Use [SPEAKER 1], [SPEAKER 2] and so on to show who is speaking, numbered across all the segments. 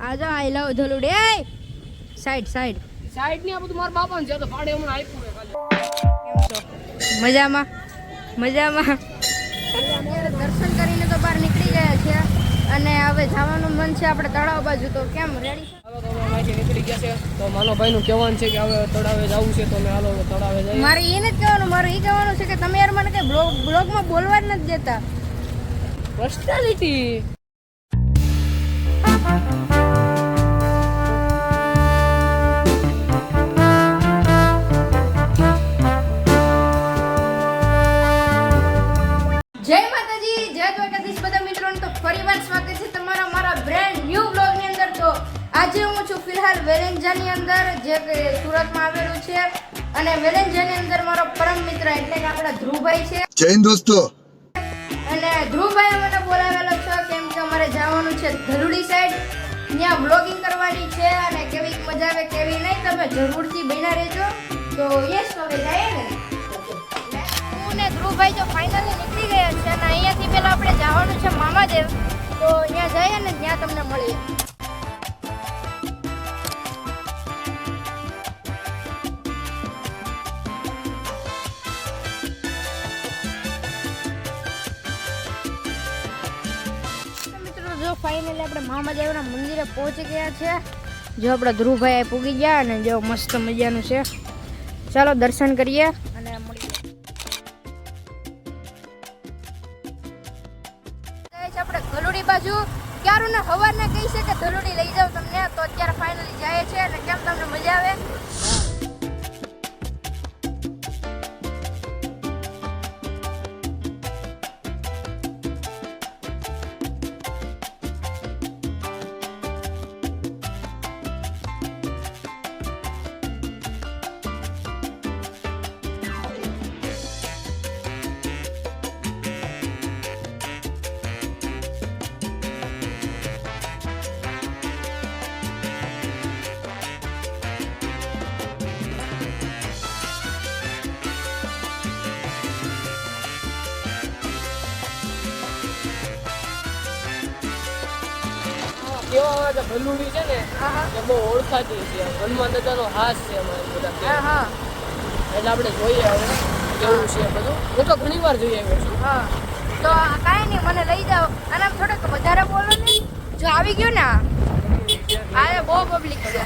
[SPEAKER 1] આજો આઈ લવ ધલુડે side side
[SPEAKER 2] side ની આ બધું મારા બાપાને છે તો ભાડે હમણાં આપ્યું છે ખાલી.
[SPEAKER 1] કેમ છો? મજામાં મજામાં. દર્શન કરીને તો બહાર નીકળી ગયા છે અને હવે જવાનું મન છે આપણે તળાવ બાજુ. તો કેમ રેડી છે?
[SPEAKER 2] હવે તો અમે અહીંથી નીકળી ગયા છે તો માનો ભાઈ નું કહેવાનું છે કે હવે તળાવે જવું છે તો અમે હાલો તળાવે જઈએ.
[SPEAKER 1] મારે એને જ કહેવાનું, મારે એ કહેવાનું છે કે તમે યાર મને કઈ બ્લોગમાં બોલવા જ નથી દેતા.
[SPEAKER 2] પર્સનાલિટી
[SPEAKER 1] જય માતાજી, જય દ્વારકાધીશ બધા મિત્રોને. તો ફરીવાર સ્વાગત છે તમારા મારા બ્રેન્ડ ન્યૂ બ્લોગ ની અંદર. તો આજે હું છું ફિલહાલ વેલેન્જાની અંદર, જે કે સુરતમાં આવેલું છે. અને વેલેન્જાની અંદર મારો પરમ મિત્ર એટલે કે આપણા ધ્રુવભાઈ છે.
[SPEAKER 3] જય હિન્દ દોસ્તો.
[SPEAKER 1] અને ધ્રુવભાઈ મને બોલાવેલો છે કેમ કે અમારે જવાનું છે ધલુડી સાઈડ. ત્યાં બ્લોગિંગ કરવાની છે અને કેવી મજા આવે કેવી નહીં તમે જરૂરથી બન્યા રહેજો. તો યસ, તો હવે જઈએ ને. હું ને ધ્રુવભાઈ જો ફાઇનલી નીકળી ગયા છે અને અહીંયાથી પહેલા આપણે જવાનું છે મામાદેવ. તો ત્યાં જઈએ ને ત્યાં તમને મળીએ. જો ફાઇનલી આપણે મામાદેવના મંદિરે પહોંચી ગયા છે. જો આપણા ધ્રુવભાઈ પૂગી ગયા અને જો મસ્ત મજાનું છે. ચાલો દર્શન કરીએ અને મળીએ. આપણે ધલુડી બાજુ ક્યારું ને હવારને કહી છે કે ધલુડી લઈ જાવ તમને. તો અત્યારે ફાઇનલી જાય છે અને કેમ તમને મજા આવે?
[SPEAKER 2] કેવા આવે કે ભલુડી છે ને એ બહુ ઓળખાતી છે. હનુમાન દાદાનો હાસ છે અમારે બધા કે.
[SPEAKER 1] હા
[SPEAKER 2] એટલે આપણે જોઈએ હવે કેવું છે બધું. હું તો ઘણી વાર જોઈ આવ્યો છું.
[SPEAKER 1] હા, તો કાંઈ નહીં, મને લઈ જાઓ. અને આમ થોડુંક વધારે બોલો ને. જો આવી ગયું ને આ બહુ પબ્લિક છે.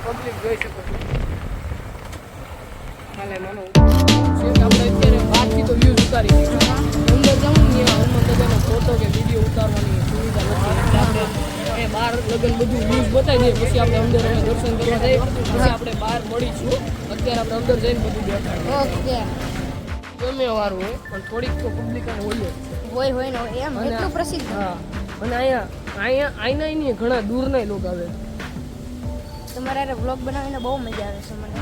[SPEAKER 2] પબ્લિક જોઈ શકો છો. હાલે માનો છે કે આપણે અત્યારે બહારથી તો વ્યૂઝ ઉતારી દીધું. અંદર જવું ને હનુમાન દાદાનો ફોટો કે વિડીયો ઉતારવાની સુવિધા નથી. એટલે આપણે એ બહાર લગન બધું વ્યૂઝ બતાવી દઈએ પછી આપણે અંદર અમે દર્શન કરવા જઈએ પછી આપણે બહાર મળીશું. અત્યારે આપણે અંદર જઈને બધું દેખાડીએ.
[SPEAKER 1] ઓકે,
[SPEAKER 2] ગમે વારું હોય પણ થોડીક તો પબ્લિક હોય જ.
[SPEAKER 1] હોય ને હોય. એમ એટલું પ્રસિદ્ધ.
[SPEAKER 2] હા, અને અહીંયા નહીં ઘણા દૂરના લોકો આવે.
[SPEAKER 1] તમારે વ્લોગ બનાવીને બહુ મજા આવે છે મને.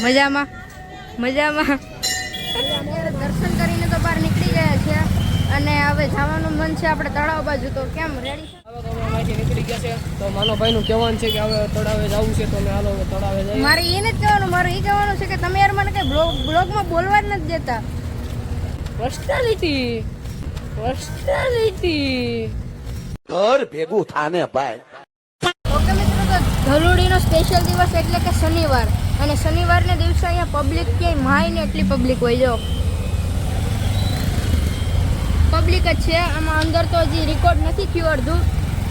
[SPEAKER 1] મજામાં મજામાં. દર્શન કરીને તો બહાર નીકળી ગયા છે અને હવે જવાનું મન છે આપણે તળાવ બાજુ. તો કેમ રેડી છે?
[SPEAKER 2] હવે તો અમે અહીંથી નીકળી ગયા છે તો માનો ભાઈ નું કહેવાનું છે કે હવે તળાવે જવું છે તો અમે હાલો તળાવે જઈએ.
[SPEAKER 1] મારે એને જ કહેવાનું, મારે એ કહેવાનું છે કે તમે યાર મને કઈ બ્લોગમાં બોલવા જ નથી દેતા.
[SPEAKER 2] પર્સનાલિટી
[SPEAKER 3] ઘર ભેગું થાને ભાઈ.
[SPEAKER 1] ઓકે મિત્રો, તો ધલુડીનો સ્પેશિયલ દિવસ એટલે કે શનિવાર. અને શનિવારના દિવસે અહીંયા પબ્લિક ક્યાંય માય ને એટલી પબ્લિક હોય. જો પબ્લિક જ છે. આમાં અંદર તો હજી રેકોર્ડ નથી થયું અડધું,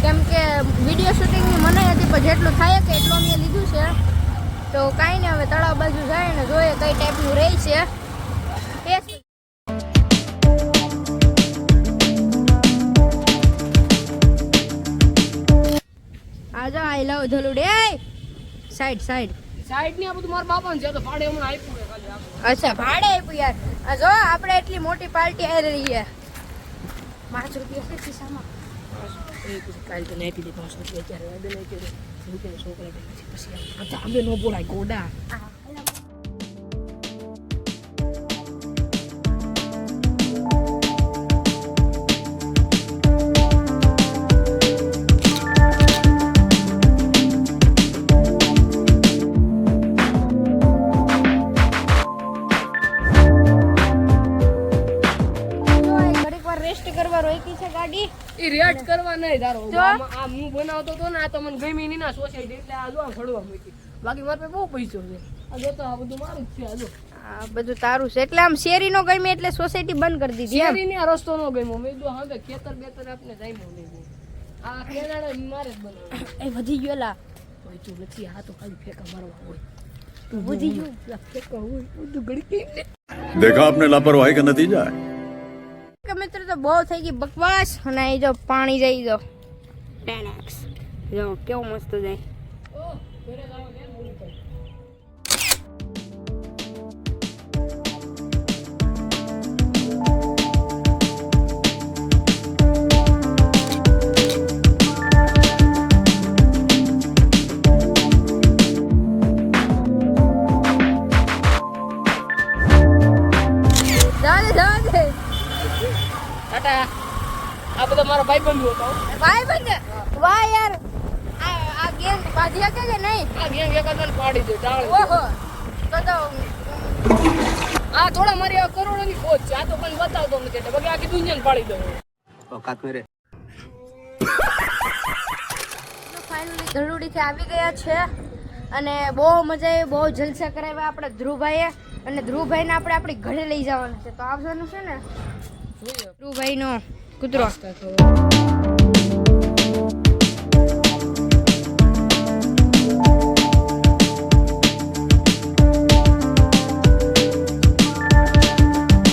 [SPEAKER 1] કેમ કે વિડીયો શૂટિંગની મનાઈ હતી. પણ જેટલું થાય કે એટલું અમે લીધું છે. તો કાંઈ નહીં, હવે તળાવ બાજુ જાય ને જોઈએ કઈ ટાઈપનું રહી છે. આજો આઈ લવ ધલુડી સાઈડ સાઈડ
[SPEAKER 2] સાઈડ ની આ બધું મારા બાપાને છે તો ભાડે હમણાં આપ્યું છે ખાલી આખું.
[SPEAKER 1] અચ્છા ભાડે આપ્યું યાર. આ જો આપણે એટલી મોટી પાર્ટી આવી રહી છે. 5 રૂપિયા છે ખિસ્સામાં.
[SPEAKER 2] એ પછી કાલ તો નહીં આપી દે 5 રૂપિયા અત્યારે વાદે નહીં કે રૂપિયા છોકરા પછી આ આંબે ન બોલાય ગોડા.
[SPEAKER 1] ઘડીક વાર રેસ્ટ કરવા રોકી છે ગાડી.
[SPEAKER 2] એ રેટ કરવા નહીં ધારો
[SPEAKER 1] જો.
[SPEAKER 2] આ હું બનાવતો તો ને આ તો મને ગમી નહીં ના સોસાયટી એટલે આ જો આ ફળવા મૂકી બાકી મારે પાસે બહુ પૈસો છે આ જો તો આ બધું મારું જ છે આ જો
[SPEAKER 1] આ બધું તારું છે એટલે આમ શેરી નો ગમે એટલે સોસાયટી બંધ કરી દીધી એમ.
[SPEAKER 2] શેરીને આ રસ્તો નો ગમ્યો મેં કીધું હવે ખેતર બેતર આપણે જામ્યો નહીં આ કેનાડા મારે જ બનાવવાનું
[SPEAKER 1] એ વધી ગયો લા.
[SPEAKER 2] કોઈ તું નથી આ તો ખાલી ફેંકા મારવા હોય
[SPEAKER 1] વધી ગયું.
[SPEAKER 2] પેલા ફેંકા હોય બધું ગળકી
[SPEAKER 4] देखा आपने लापरवाही का नतीजा है
[SPEAKER 1] કે મિત્રો તો બહુ થઈ ગઈ બકવાસ અને અહીં જો પાણી જઈ જો 10x જો કેવું મસ્ત જાય. જાને
[SPEAKER 2] ટાટા આ બધા મારા ભાઈબંધો હતા હો.
[SPEAKER 1] ભાઈ બંધ વાહ યાર આ ગેમ બાજી શકે કે નહીં?
[SPEAKER 2] આ ગેમ એકાદને પાડી દે ટાળી
[SPEAKER 1] ઓહો તો
[SPEAKER 2] આ થોડા મારી આ કરોડોની ખોજ છે આ તો કોઈ બતાવતો નથી એટલે બાકી આખી દુનિયાને પાડી દઉં
[SPEAKER 1] ફાઇનલી ધરુડીથી આવી ગયા છે અને બહુ મજા આવી, બહુ જલસા કરાવ્યા આપણા ધ્રુવભાઈએ અને ધ્રુવભાઈને આપણે આપણી ઘરે લઈ જવાના છે તો આવવાનું છે ને ધ્રુવભાઈનો કૂતરો.